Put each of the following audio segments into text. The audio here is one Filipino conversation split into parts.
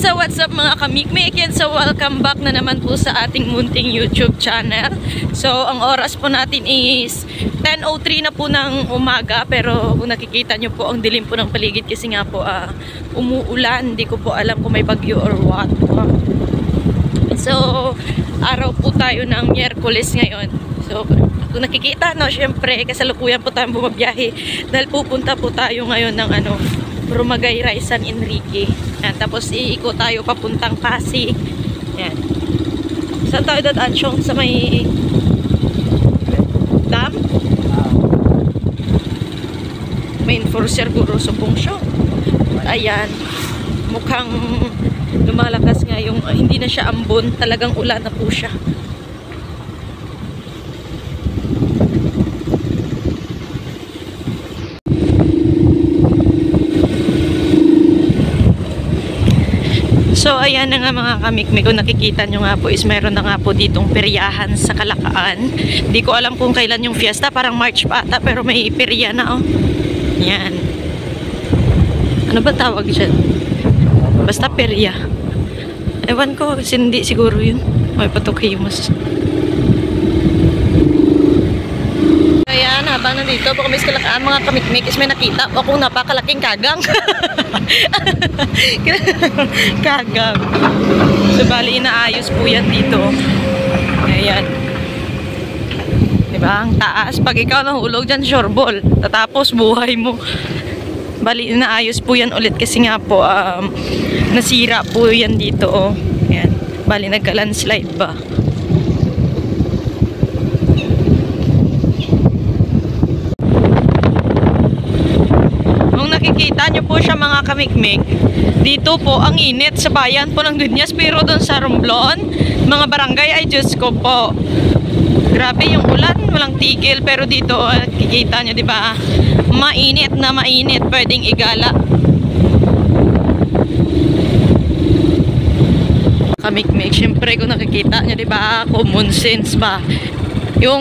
So what's up mga kamikmik, and so welcome back na naman po sa ating munting YouTube channel. So ang oras po natin is 10:03 na po ng umaga, pero kung nakikita nyo po ang dilim po ng paligid kasi nga po umuulan. Hindi ko po alam kung may bagyo or what. So araw po tayo ng Miyerkules ngayon. So kung nakikita, no, syempre kasalukuyan po tayong bumabiyahe dahil pupunta po tayo ngayon ng Rumagayray, San Enrique. Yan, tapos iikot tayo papuntang Pasig. Yan. Saan tayo dadaan, Chong? Sa may dam? May enforcer guro sa Pungsyo. Ayan. Mukhang lumalakas nga yung, hindi na siya ambon. Talagang ulan na po siya. So ayan na nga mga kamikmik, kung nakikita nyo nga po is meron na nga po ditong peryahan sa Kalakaan. Hindi ko alam kung kailan yung fiesta, parang March pa ata, pero may perya na, oh. Yan. Ano ba tawag dyan? Basta perya. Ewan ko, kasi hindi siguro yun. May patukimus. Ayan, habang nandito po kami sa Kalakaan mga kamikmik is may nakita po akong napakalaking kagang. Kagang. So bali inaayos po yan dito. Ayan. Diba? Ang taas. Pag ikaw nahulog dyan, shoreball. Tatapos buhay mo. Bali inaayos po yan ulit kasi nga po nasira po yan dito. Oh. Ayan. Bali nagka-landslide ba? Nakikita nyo po siya mga kamikmik. Dito po ang init sa bayan po ng Dunyas, pero doon sa Romblon, mga barangay, ay Diyos ko po. Grabe yung ulan, walang tigil, pero dito nakikita nyo, di ba? Mainit na mainit, pwedeng igala. Kamikmik, syempre kung nakikita nyo, di ba? Common sense ba? Yung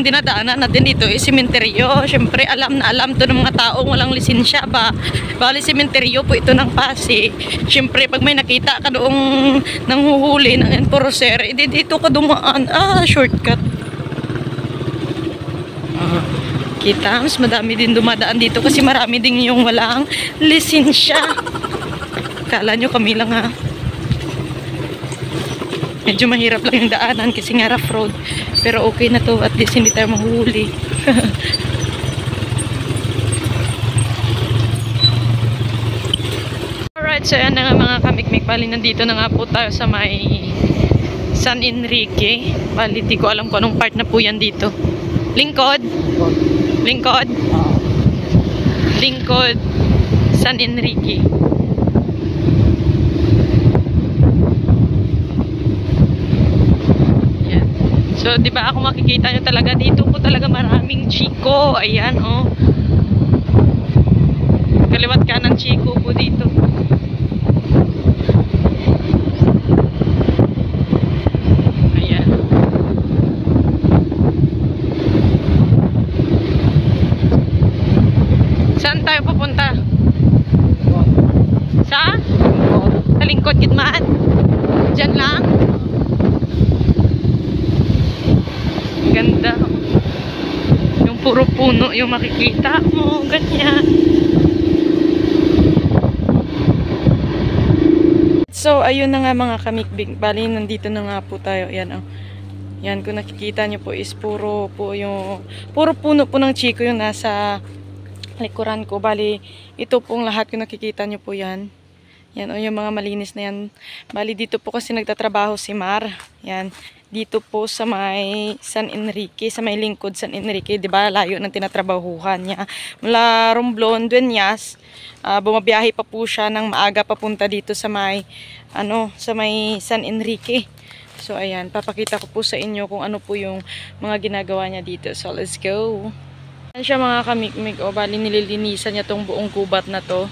dinadaanan natin dito is simenteryo. Siyempre alam na alam to ng mga taong walang lisensya ba. Bali simenteryo po ito ng Pasig. Siyempre pag may nakita ka doong nanghuhuli ng enforcer, dito ka dumaan. Shortcut. Kita, mas madami din dumadaan dito kasi marami din yung walang lisensya. Kala nyo kami lang ha. Medyo mahirap lang yung daanan kasi nga rough road. Pero okay na to, at least hindi tayo mahuhuli. Alright, so yan na nga mga kamikmik. Bali, nandito na nga po tayo sa may San Enrique. Bali, di ko alam kung anong part na po yan dito. Lingkod? Lingkod? Lingkod, San Enrique. So, di ba ako makikita nyo talaga dito po talaga maraming chiko. Ayan, oh. Kaliwat kanan chiko po dito. Ayan. Saan tayo pupunta? Sa? Sa lingkod, gitmaan. Diyan lang. Ganda. Yung puro puno yung makikita mo. Ganyan. So, ayun na nga mga kamikbig. Bali, nandito na nga po tayo. Yan, oh. Yan, kung nakikita nyo po is puro puno po ng chiko yung nasa likuran ko. Bali, ito pong lahat kung nakikita nyo po yan. Yan, o yung mga malinis na yan. Bali, dito po kasi nagtatrabaho si Mar. Yan. Dito po sa may San Enrique, sa may lingkod San Enrique, 'di ba? Layo ng tinatrabahuhan niya. Mula Romblon, Dueñas, bumabiyahe pa po siya ng maaga papunta dito sa may sa may San Enrique. So, ayan. Papakita ko po sa inyo kung ano po yung mga ginagawa niya dito. So, let's go. Ayan siya mga kamikmik. O, bali nililinisan niya tong buong gubat na to.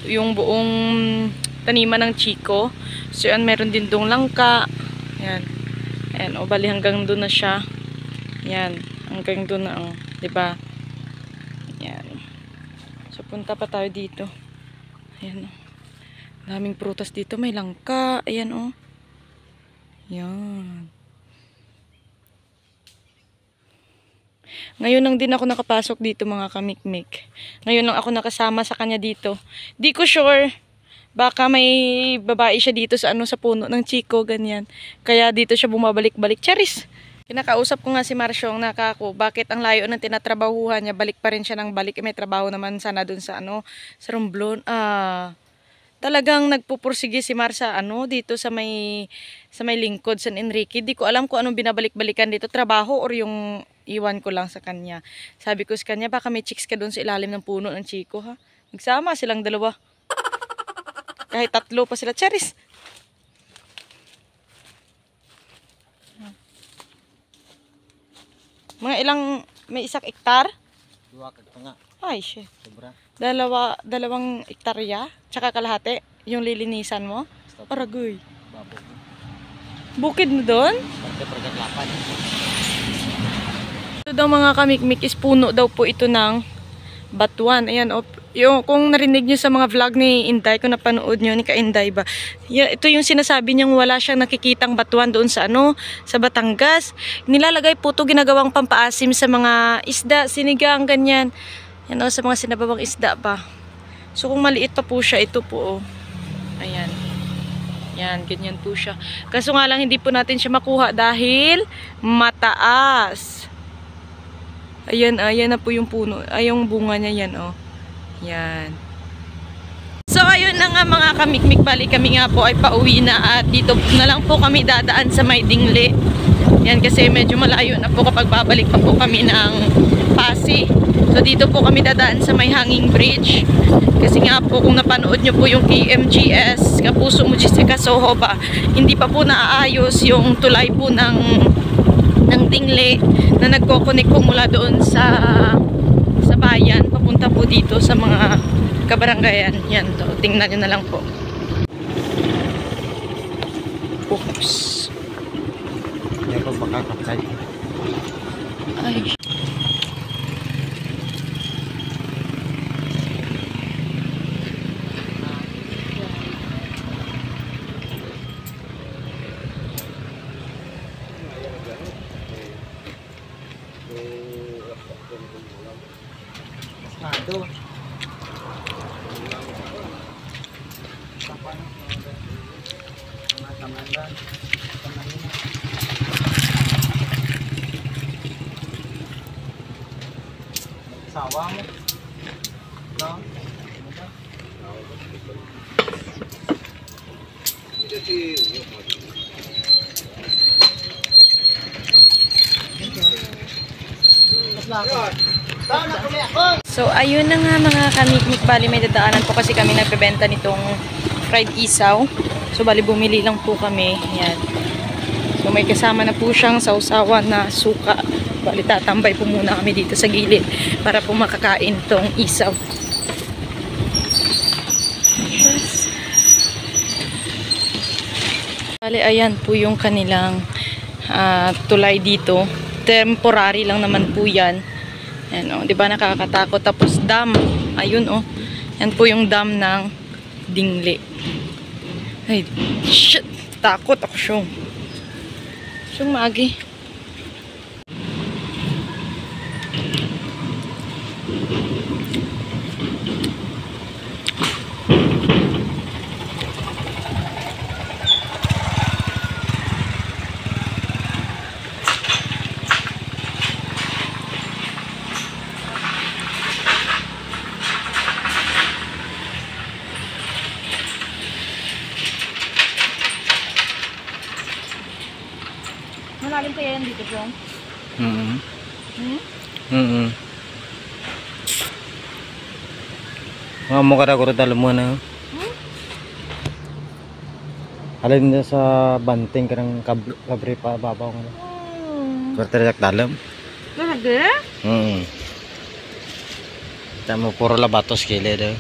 Yung buong taniman ng chiko. So, yan. Meron din dong langka. Ayan. Ayan. O, bali hanggang doon na siya. Ayan. Hanggang doon na. O, diba? Ayan. So, punta pa tayo dito. Ayan. Daming prutas dito. May langka. Ayan, o. Yan. Ngayon lang din ako nakapasok dito mga kamikmik. Ngayon lang ako nakasama sa kanya dito. Di ko sure. Baka may babae siya dito sa sa puno ng chiko, ganyan. Kaya dito siya bumabalik-balik. Charis! Kinakausap ko nga si Marsyong nakako. Bakit ang layo ng tinatrabahuhan niya, balik pa rin siya ng balik. May trabaho naman sana dun sa sa Romblon. Talagang nagpupursige si Marsa dito sa may lingkod San Enrique. Di ko alam kung anong binabalik-balikan dito, trabaho or yung iwan ko lang sa kanya. Sabi ko sa kanya, baka may chicks ka doon sa ilalim ng puno ng chiko, ha. Nagsama silang dalawa. Kahit tatlo pa sila. Charis. Mga ilang, may 1 hektar? 2 kag nga. Ay, shit. Sobra. Dalawang hektarya, tsaka kalahati, yung lilinisan mo. Aragoy. Babo. Bukid mo doon? Parte pergaglapan. Ito daw mga kamikmik is puno daw po ito ng batuan. Ayan, kung narinig nyo sa mga vlog ni Inday, kung napanood nyo ni Ka-Inday ba, ito yung sinasabi niyang wala siyang nakikitang batuan doon sa sa Batangas. Nilalagay po ito ginagawang pampaasim sa mga isda, sinigang, ganyan. Yan sa mga sinabawang isda pa. So kung maliit pa po siya, ito po ayan. Yan, ganyan po siya. Kaso nga lang hindi po natin siya makuha dahil mataas. Ayan, ayan na po yung puno. Ay, yung bunga niya yan, Yan. So ayun na nga mga kamikmik, bali kami nga po ay pauwi na at dito na lang po kami dadaan sa may Dingle. Yan kasi medyo malayo na po kapag babalik pa po kami ng Pasig. So dito po kami dadaan sa may hanging bridge. Kasi nga po kung napanood nyo po yung KMGS, Kapuso Mujisika Soho ba, hindi pa po naaayos yung tulay po ng Dingle na nagko-connect po mula doon sa bayan papunta po dito sa mga kabaranggayan. Yan to, tingnan nyo na lang po. Oops. Hindi ko makakapsay. Ay. Ado. Sawa mo. No? So ayun na nga mga kamikmik, bali may dadaanan po kasi kami nagbebenta nitong fried isaw. So bali bumili lang po kami. Yan. So may kasama na po siyang sausawan na suka. Bali tatambay po muna kami dito sa gilid para po makakain tong isaw. Yes. Bali ayan po yung kanilang tulay dito. Temporary lang naman po yan. Ayan, 'di ba nakakatakot. Tapos dam. Ayun Yan po yung dam ng Dingle. Ay, shit. Takot ako syong. Syong maagi. Malalim kaya yan dito, Jong? Mga mukha na ko rin talo mo na. Alin na sa banting karang kabre pa babaw nga. Kwarterak dalam. Talaga? Tama puro labatos kile daw.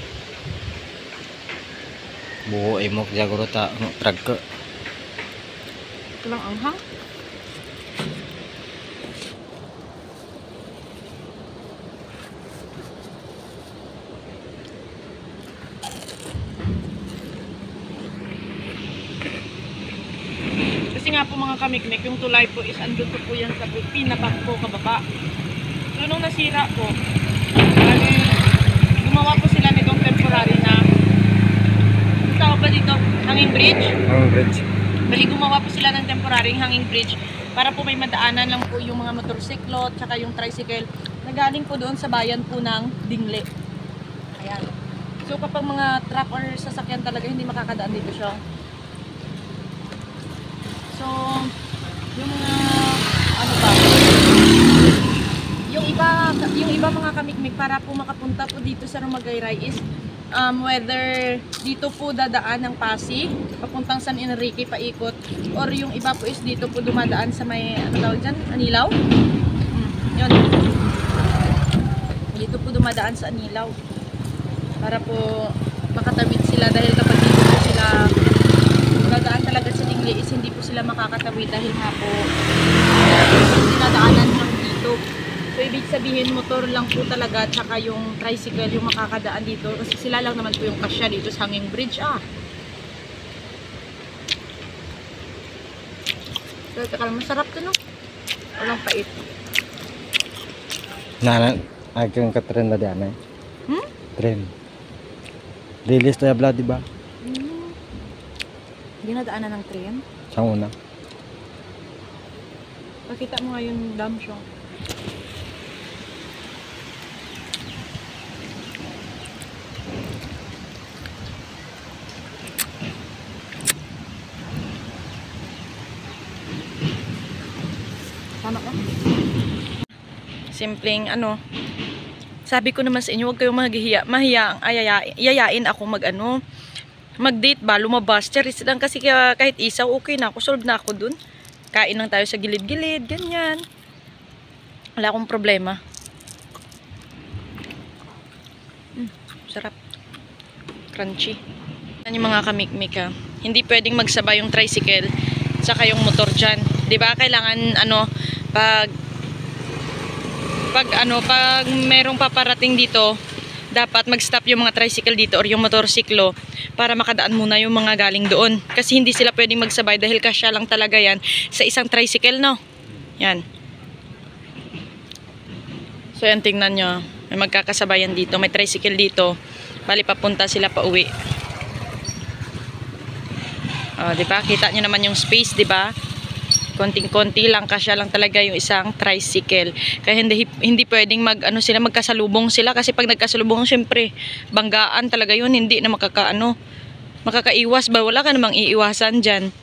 Buo imok jaguro ta trag ko. Ito lang anghang. Kasi nga po mga kamikmik, yung tulay po is andun po yan sa pinabangko kababa. So nung nasira po, gumawa po sila nitong temporary na tawag ba dito? Hanging bridge? Ang bridge. Bali gumawa po sila ng temporary hanging bridge para po may madaanan lang po yung mga motorsiklo tsaka yung tricycle na galing po doon sa bayan po ng Dingle. Ayan. So kapag mga truck or sasakyan talaga hindi makakadaan dito siya. So yung mga ano ba? Yung iba mga kamikmik para po makapunta po dito sa Rumagayray is whether dito po dadaan ng Pasig papuntang San Enrique paikot or yung iba po is dito po dumadaan sa may ano tawag dyan? Anilaw? Yun. Dito po dumadaan sa Anilaw para po makatawid sila dahil kapag dito po sila dadaan talaga sa Dingle is hindi po sila makakatawid dahil nga po dinadaanan lang dito. So, ibig sabihin, motor lang po talaga tsaka yung tricycle yung makakadaan dito. Kasi sila lang naman po yung kasya dito sa hanging bridge. So, teka lang, masarap to, no? Walang pait. Agkang katren na diyan eh. Hmm? Tren. Lilis na yabla, di ba? Dinadaanan ng tren. Sa una. Pakita mo nga yung dam siya. Tama ka? Simpleng ano, sabi ko naman sa inyo, huwag kayong mahiya ang yayain ako mag-date ba, lumabas, charis lang kasi kahit isaw, okay na ako, solve na ako dun. Kain lang tayo sa gilid-gilid, ganyan. Wala akong problema. Sarap. Crunchy. Yan yung mga kamikmik ha. Hindi pwedeng magsabay yung tricycle saka yung motor dyan. Diba? Kailangan pag merong paparating dito, dapat mag-stop yung mga tricycle dito or yung motorsiklo para makadaan muna yung mga galing doon. Kasi hindi sila pwedeng magsabay dahil kasya lang talaga yan sa isang tricycle, no? Yan. So yan, tingnan nyo. May magkakasabayan dito. May tricycle dito. Bali papunta sila pa uwi. Diba? Kita nyo naman yung space, diba? Konting-konti lang, kasya lang talaga yung isang tricycle. Kaya hindi pwedeng magkasalubong sila kasi pag nagkasalubong, syempre, banggaan talaga yun, hindi na makakaiwas ba? Wala ka namang iiwasan dyan.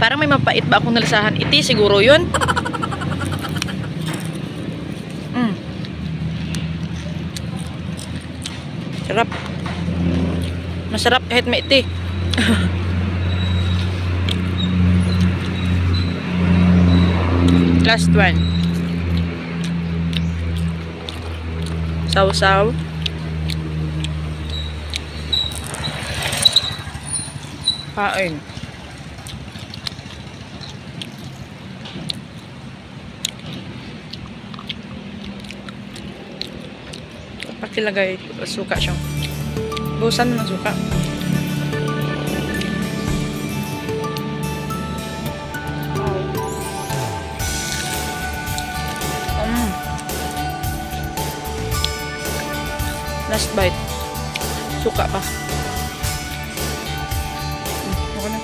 Parang may mapait ba akong nalasahan? Iti, siguro yun. Sarap. Masarap kahit may iti. Last one. Sausaw. Kain. Pakilagay suka siya. Busan ng suka. Last bite. Suka pa. Okay na.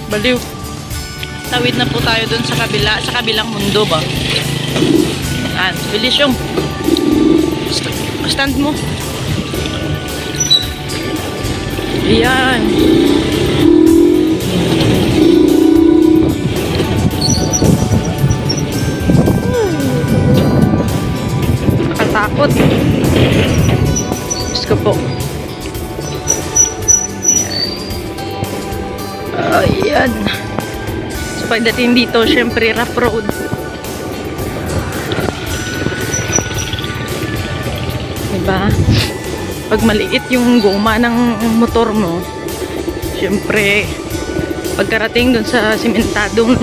Baliw. Tawid na po tayo dun sa kabilang mundo ba. Bilis yung stand mo. Ayan. So, pagdating dito, syempre, rough road. Diba? Pag maliit yung goma ng motor mo, syempre, pagkarating dun sa simentadong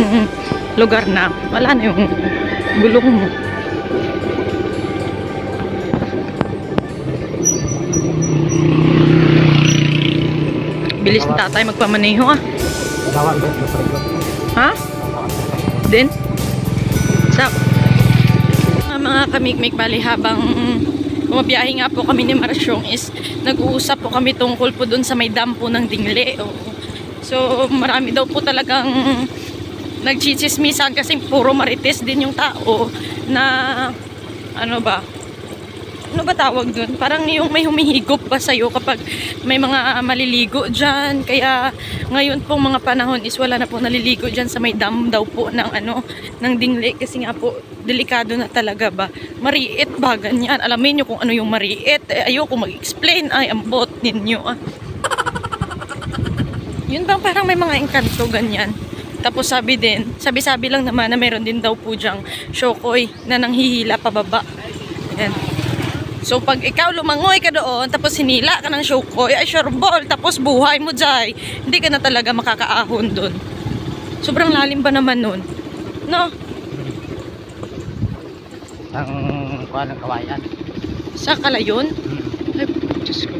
lugar na, wala na yung gulong mo. Bilis ng tatay magpamaneho ah. Ha? Din? Sap? Mga kamikmik, bali habang bumabiyahe nga po kami ni Marsyong is nag-uusap po kami tungkol po dun sa may dam po ng Dingle. So marami daw po talagang nagchichismisan kasi puro marites din yung tao na ano ba tawag dun? Parang yung may humihigop ba sa'yo kapag may mga maliligo dyan. Kaya ngayon pong mga panahon is wala na po naliligo dyan sa may dam daw po ng ng Dingle. Kasi nga po, delikado na talaga ba. Mariit ba? Ganyan. Alamin nyo kung ano yung mariit. Ayoko mag-explain. Ay, ambot ninyo ah. Yun bang parang may mga engkanto ganyan. Tapos sabi lang naman na meron din daw po dyang shokoy na nanghihila pababa. Ayan. So, pag ikaw lumangoy ka doon, tapos hinila ka ng shokoy, ay sure ball, tapos buhay mo dyan, hindi ka na talaga makakaahon doon. Sobrang lalim ba naman nun? No? Ang kuha ng kawayan. Sa Kalayon? Ay, Diyos ko.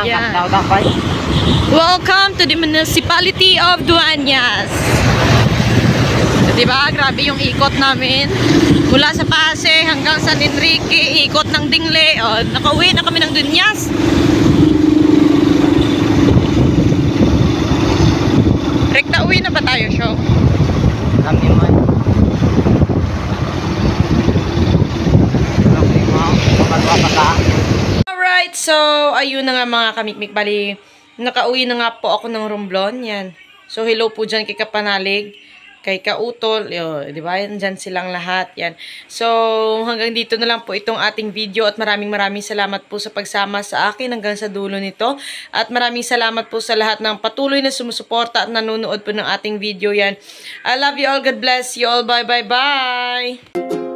Yeah. Welcome to the municipality of Dueñas. Diba? Grabe yung ikot namin. Mula sa Pasay hanggang San Enrique, ikot ng Dingle. O, nakauwi na kami ng Dueñas. Rekta uwi na ba tayo, Show? Kami man. Alright, so ayun na nga mga kamikmik. Bali, nakauwi na nga po ako ng Romblon. Yan. So hello po dyan kay Kapanalig, kay Kautol, di ba? Dyan silang lahat. Yan. So hanggang dito na lang po itong ating video at maraming salamat po sa pagsama sa akin hanggang sa dulo nito. At maraming salamat po sa lahat ng patuloy na sumusuporta at nanonood po ng ating video yan. I love you all. God bless you all. Bye.